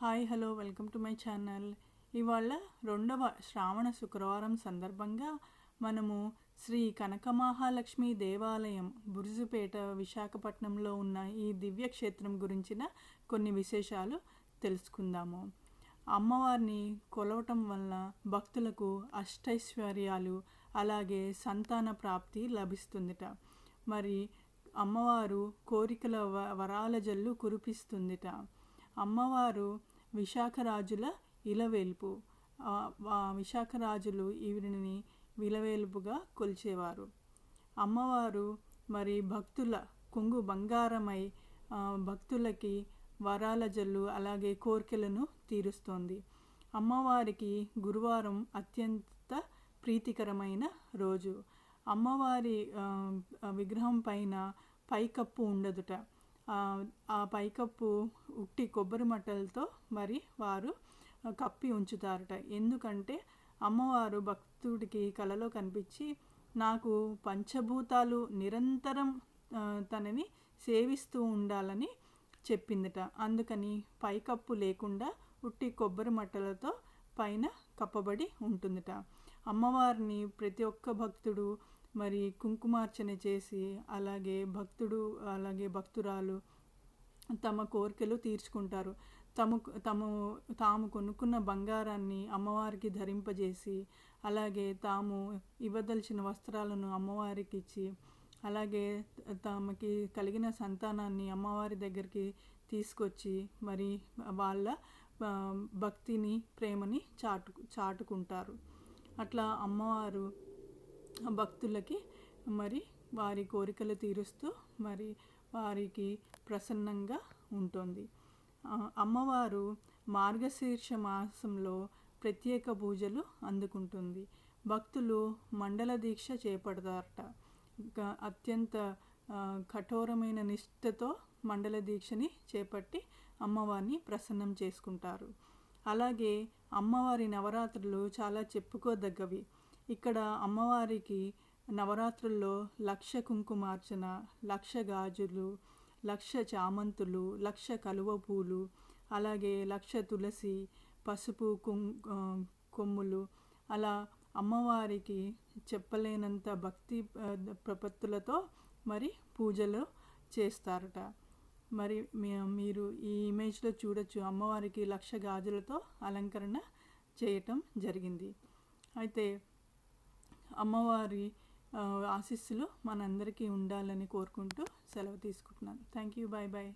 Hi hello welcome to my channel. ఇవాళ 2వ శ్రావణ శుక్రవారం సందర్భంగా మనము శ్రీ కనకమహాలక్ష్మి దేవాలయం బురుజుపేట విశాఖపట్నంలో ఉన్న ఈ దివ్యక్షేత్రం గురించిన కొన్ని విశేషాలు తెలుసుకుందాము. అమ్మవారిని కొలవటం వల్ల భక్తులకు అష్టైశ్వర్యాలు అలాగే సంతాన ప్రాప్తి లభిస్తుందిట. మరి అమ్మవారు కోరికల వరాల జల్లు కురిపిస్తుందిట. అమ్మవారు విశాఖరాజుల ఇలవేల్పు. విశాఖరాజులు ఈవిడిని విలవేల్పుగా కొలిచేవారు. అమ్మవారు మరి భక్తుల కొంగు బంగారమై భక్తులకి వరాల జల్లు అలాగే కోరికలను తీరుస్తోంది. అమ్మవారికి గురువారం అత్యంత ప్రీతికరమైన రోజు. అమ్మవారి విగ్రహం పైన పైకప్పు ఉండదుట. ఆ పైకప్పు ఉట్టి కొబ్బరి మట్టలతో మరి వారు కప్పి ఉంచుతారట. ఎందుకంటే అమ్మవారు భక్తుడికి కలలో కనిపించి నాకు పంచభూతాలు నిరంతరం తనని సేవిస్తూ ఉండాలని చెప్పిందట. అందుకని పైకప్పు లేకుండా ఉట్టి కొబ్బరి మట్టలతో పైన కప్పబడి ఉంటుందట. అమ్మవారిని ప్రతి ఒక్క భక్తుడు మరి కుంకుమార్చన చేసి అలాగే భక్తురాలు తమ కోరికలు తీర్చుకుంటారు. తాము కొనుక్కున్న బంగారాన్ని అమ్మవారికి ధరింపజేసి అలాగే తాము ఇవ్వదలిచిన వస్త్రాలను అమ్మవారికి ఇచ్చి అలాగే తమకి కలిగిన సంతానాన్ని అమ్మవారి దగ్గరికి తీసుకొచ్చి మరి వాళ్ళ భక్తిని ప్రేమని చాటుకుంటారు. అట్లా అమ్మవారు భక్తులకి మరి వారి కోరికలు తీరుస్తూ మరి వారికి ప్రసన్నంగా ఉంటుంది. అమ్మవారు మార్గశీర్ష మాసంలో ప్రత్యేక పూజలు అందుకుంటుంది. భక్తులు మండల దీక్ష చేపడతారట. అత్యంత కఠోరమైన నిష్ఠతో మండల దీక్షని చేపట్టి అమ్మవారిని ప్రసన్నం చేసుకుంటారు. అలాగే అమ్మవారి నవరాత్రులు చాలా చెప్పుకోదగ్గవి. ఇక్కడ అమ్మవారికి నవరాత్రుల్లో 1,00,000 కుంకుమార్చన, 1,00,000 గాజులు, 1,00,000 చామంతులు, 1,00,000 కలువ పూలు, అలాగే 1,00,000 తులసి, పసుపు కొమ్ములు అలా అమ్మవారికి చెప్పలేనంత భక్తి ప్రపత్తులతో మరి పూజలు చేస్తారట. మరి మీరు ఈ ఇమేజ్లో చూడొచ్చు, అమ్మవారికి 1,00,000 గాజులతో అలంకరణ చేయటం జరిగింది. అయితే అమ్మవారి ఆశీస్సులు మనందరికీ ఉండాలని కోరుకుంటూ సెలవు తీసుకుంటున్నాను. Thank you. Bye bye.